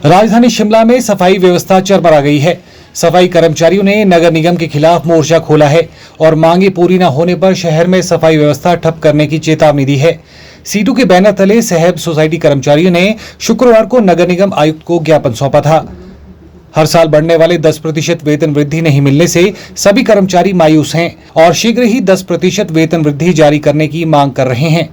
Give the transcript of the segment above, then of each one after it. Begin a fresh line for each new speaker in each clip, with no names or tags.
राजधानी शिमला में सफाई व्यवस्था चरमरा गई है। सफाई कर्मचारियों ने नगर निगम के खिलाफ मोर्चा खोला है और मांगे पूरी न होने पर शहर में सफाई व्यवस्था ठप करने की चेतावनी दी है। सीटू के बैनर तले सहब सोसाइटी कर्मचारियों ने शुक्रवार को नगर निगम आयुक्त को ज्ञापन सौंपा था। हर साल बढ़ने वाले 10% वेतन वृद्धि नहीं मिलने से सभी कर्मचारी मायूस हैं और शीघ्र ही 10% वेतन वृद्धि जारी करने की मांग कर रहे हैं।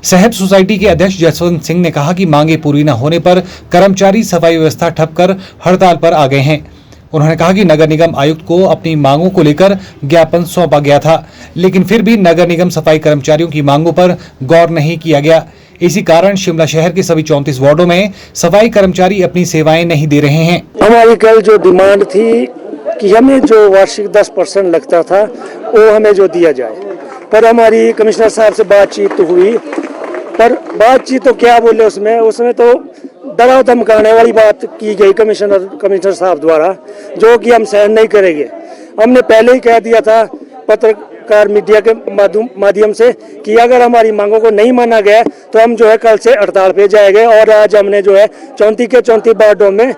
सहब सोसाइटी के अध्यक्ष जसवंत सिंह ने कहा कि मांगे पूरी न होने पर कर्मचारी सफाई व्यवस्था ठप कर हड़ताल पर आ गए हैं। उन्होंने कहा कि नगर निगम आयुक्त को अपनी मांगों को लेकर ज्ञापन सौंपा गया था, लेकिन फिर भी नगर निगम सफाई कर्मचारियों की मांगों पर गौर नहीं किया गया। इसी कारण शिमला शहर के सभी 34 वार्डों में सफाई कर्मचारी अपनी सेवाएं नहीं दे रहे हैं।
हमारी कल जो डिमांड थी कि हमें जो वार्षिक 10% लगता था वो हमें जो दिया जाए, पर हमारी कमिश्नर साहब से बातचीत तो हुई, पर बातचीत तो क्या बोले उसमें तो डराव धमकाने वाली बात की गई कमिश्नर साहब द्वारा, जो कि हम सहन नहीं करेंगे। हमने पहले ही कह दिया था पत्रकार मीडिया के माध्यम से कि अगर हमारी मांगों को नहीं माना गया तो हम जो है कल से हड़ताल पे जाएंगे। और आज हमने जो है 34 के 34 वार्डों में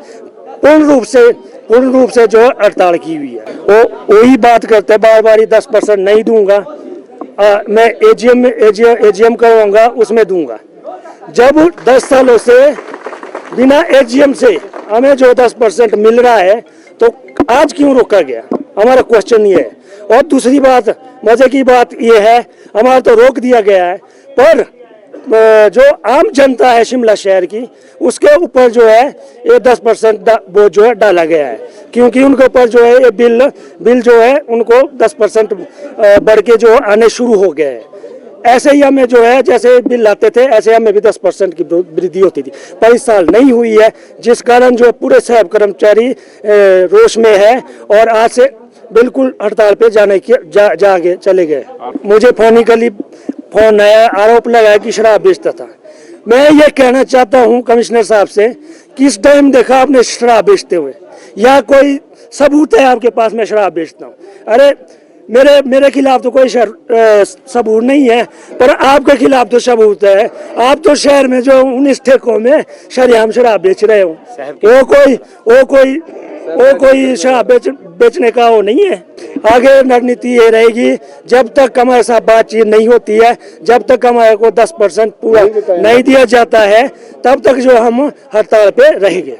पूर्ण रूप से जो है हड़ताल की हुई है। वो वही बात करते बार बार 10% नहीं दूंगा, मैं एजीएम करवाऊंगा उसमें दूंगा। जब 10 सालों से बिना एजीएम से हमें जो 10% मिल रहा है तो आज क्यों रोका गया, हमारा क्वेश्चन ये है। और दूसरी बात, मजे की बात ये है, हमारा तो रोक दिया गया है, पर जो आम जनता है शिमला शहर की उसके ऊपर जो है ये 10% वो जो है डाला गया है, क्योंकि उनके ऊपर जो है ये बिल जो है उनको 10% बढ़ के जो आने शुरू हो गए हैं। ऐसे ही हमें जो है जैसे बिल लाते थे ऐसे हमें भी 10% की वृद्धि होती थी, पर इस साल नहीं हुई है, जिस कारण जो पूरे सहब कर्मचारी रोष में है और आज से बिल्कुल हड़ताल पे जाने की जाके चले गए। मुझे फोन आया, आरोप लगाया कि शराब बेचता था। मैं ये कहना चाहता हूँ कमिश्नर साहब से, किस टाइम देखा आपने शराब बेचते हुए, या कोई सबूत है आपके पास मैं शराब बेचता हूँ? अरे मेरे खिलाफ तो कोई सबूत नहीं है, पर आपके खिलाफ तो सबूत है। आप तो शहर में जो 19 ठेकों में शरेआम शराब बेच रहे हो, वो कोई शराब बेचने का वो नहीं है। आगे रणनीति ये रहेगी, जब तक हमारे साथ बातचीत नहीं होती है, जब तक हमारे को 10% पूरा नहीं दिया जाता है, तब तक जो हम हड़ताल पे रहेंगे।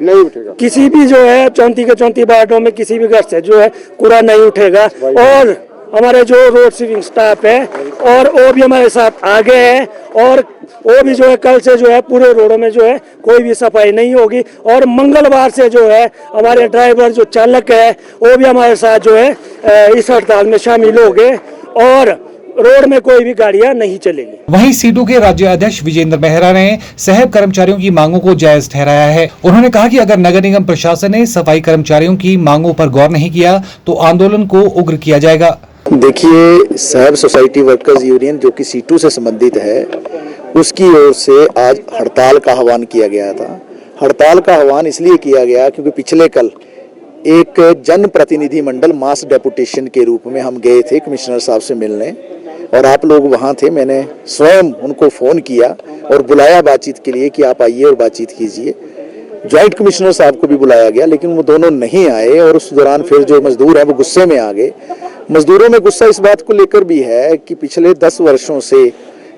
नहीं उठेगा किसी भी जो है 34 के 34 वार्डों में किसी भी घर से जो है कूड़ा नहीं उठेगा। और हमारे जो रोड स्वीपिंग स्टाफ है और वो भी हमारे साथ आगे है, और वो भी जो है कल से जो है पूरे रोडों में जो है कोई भी सफाई नहीं होगी। और मंगलवार से जो है हमारे ड्राइवर जो चालक है वो भी हमारे साथ जो है इस हड़ताल में शामिल होंगे और रोड में कोई भी गाड़ियां नहीं चलेगी।
वहीं सीटू के राज्य अध्यक्ष विजेंद्र मेहरा ने सहब कर्मचारियों की मांगों को जायज ठहराया है। उन्होंने कहा कि अगर नगर निगम प्रशासन ने सफाई कर्मचारियों की मांगों पर गौर नहीं किया तो आंदोलन को उग्र किया जाएगा।
देखिए, सहब सोसाइटी वर्कर्स यूनियन जो कि सीटू से संबंधित है, उसकी ओर से आज हड़ताल का आह्वान किया गया था। हड़ताल का आह्वान इसलिए किया गया क्योंकि पिछले कल एक जन प्रतिनिधि मंडल मास डेपुटेशन के रूप में हम गए थे कमिश्नर साहब से मिलने, और आप लोग वहाँ थे। मैंने स्वयं उनको फ़ोन किया और बुलाया बातचीत के लिए कि आप आइए और बातचीत कीजिए। जॉइंट कमिश्नर साहब को भी बुलाया गया, लेकिन वो दोनों नहीं आए और उस दौरान फिर जो मजदूर हैं वो गुस्से में आ गए। मजदूरों में गुस्सा इस बात को लेकर भी है कि पिछले 10 वर्षों से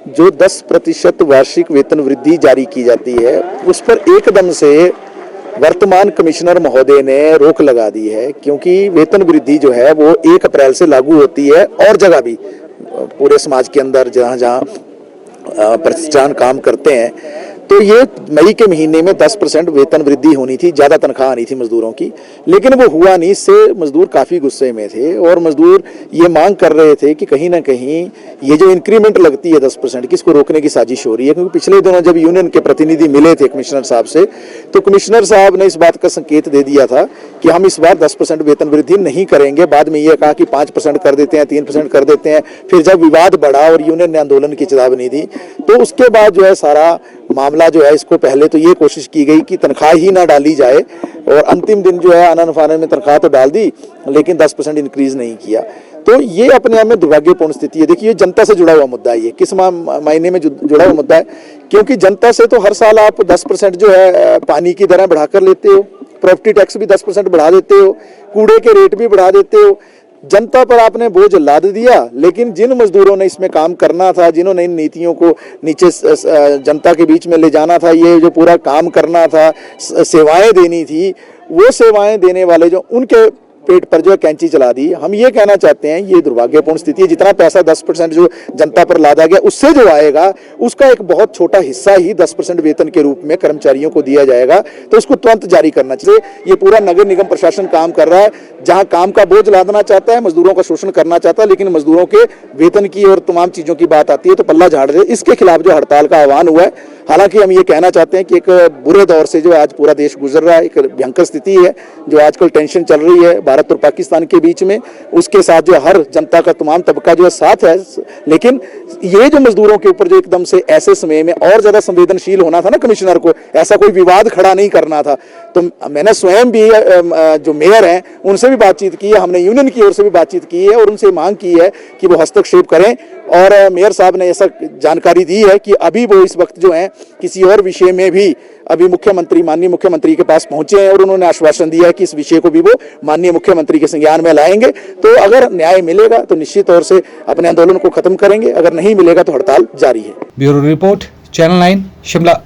जो 10% वार्षिक वेतन वृद्धि जारी की जाती है, उस पर एकदम से वर्तमान कमिश्नर महोदय ने रोक लगा दी है, क्योंकि वेतन वृद्धि जो है वो 1 अप्रैल से लागू होती है और जगह भी पूरे समाज के अंदर जहाँ प्रतिष्ठान काम करते हैं। तो ये मई के महीने में 10% वेतन वृद्धि होनी थी, ज़्यादा तनख्वाह आनी थी मजदूरों की, लेकिन वो हुआ नहीं। इससे मजदूर काफ़ी गुस्से में थे और मजदूर ये मांग कर रहे थे कि कहीं ना कहीं ये जो इंक्रीमेंट लगती है 10% की, इसको रोकने की साजिश हो रही है। क्योंकि पिछले दिनों जब यूनियन के प्रतिनिधि मिले थे कमिश्नर साहब से, तो कमिश्नर साहब ने इस बात का संकेत दे दिया था कि हम इस बार 10% वेतन वृद्धि नहीं करेंगे। बाद में ये कहा कि 5% कर देते हैं, 3% कर देते हैं। फिर जब विवाद बढ़ा और यूनियन ने आंदोलन की चेतावनी दी, तो उसके बाद जो है सारा मामला जो है, इसको पहले तो ये कोशिश की गई कि तनख्वाह ही ना डाली जाए, और अंतिम दिन जो है आनन फानन में तनख्वाह तो डाल दी, लेकिन 10% इंक्रीज नहीं किया। तो ये अपने आप में दुर्भाग्यपूर्ण स्थिति है। देखिए, ये जनता से जुड़ा हुआ मुद्दा है। ये किस मायने में जुड़ा हुआ मुद्दा है, क्योंकि जनता से तो हर साल आप 10% जो है पानी की दरें बढ़ाकर लेते हो, प्रॉपर्टी टैक्स भी 10% बढ़ा देते हो, कूड़े के रेट भी बढ़ा देते हो। जनता पर आपने बोझ लाद दिया, लेकिन जिन मजदूरों ने इसमें काम करना था, जिन्होंने इन नीतियों को नीचे जनता के बीच में ले जाना था, ये जो पूरा काम करना था, सेवाएं देनी थी, वो सेवाएं देने वाले जो उनके पेट पर जो है कैंची चला दी। हम ये कहना चाहते हैं, ये दुर्भाग्यपूर्ण स्थिति है। जितना पैसा 10% जो जनता पर लादा गया, उससे जो आएगा उसका एक बहुत छोटा हिस्सा ही 10% वेतन के रूप में कर्मचारियों को दिया जाएगा, तो उसको तुरंत जारी करना चाहिए। ये पूरा नगर निगम प्रशासन काम कर रहा है, जहां काम का बोझ लादना चाहता है, मजदूरों का शोषण करना चाहता है, लेकिन मजदूरों के वेतन की और तमाम चीजों की बात आती है तो पल्ला झाड़ दे। इसके खिलाफ जो हड़ताल का आह्वान हुआ है, हालांकि हम ये कहना चाहते हैं कि एक बुरे दौर से जो आज पूरा देश गुजर रहा है, एक भयंकर स्थिति है जो आजकल टेंशन चल रही है भारत और पाकिस्तान के बीच में, उसके साथ जो हर जनता का तमाम तबका जो है साथ है। लेकिन ये जो मजदूरों के ऊपर जो एकदम से ऐसे समय में और ज्यादा संवेदनशील होना था ना, कमिश्नर को ऐसा कोई विवाद खड़ा नहीं करना था। तो मैंने स्वयं भी जो मेयर हैं उनसे भी बातचीत की है, हमने यूनियन की ओर से भी बातचीत की है और उनसे मांग की है कि वो हस्तक्षेप करें। और मेयर साहब ने ऐसा जानकारी दी है कि अभी वो इस वक्त जो है किसी और विषय में भी अभी माननीय मुख्यमंत्री के पास पहुंचे हैं और उन्होंने आश्वासन दिया है कि इस विषय को भी वो माननीय मुख्यमंत्री के संज्ञान में लाएंगे। तो अगर न्याय मिलेगा तो निश्चित तौर से अपने आंदोलन को खत्म करेंगे, अगर नहीं मिलेगा तो हड़ताल जारी है।
Bureau report, channel 9, Shimla.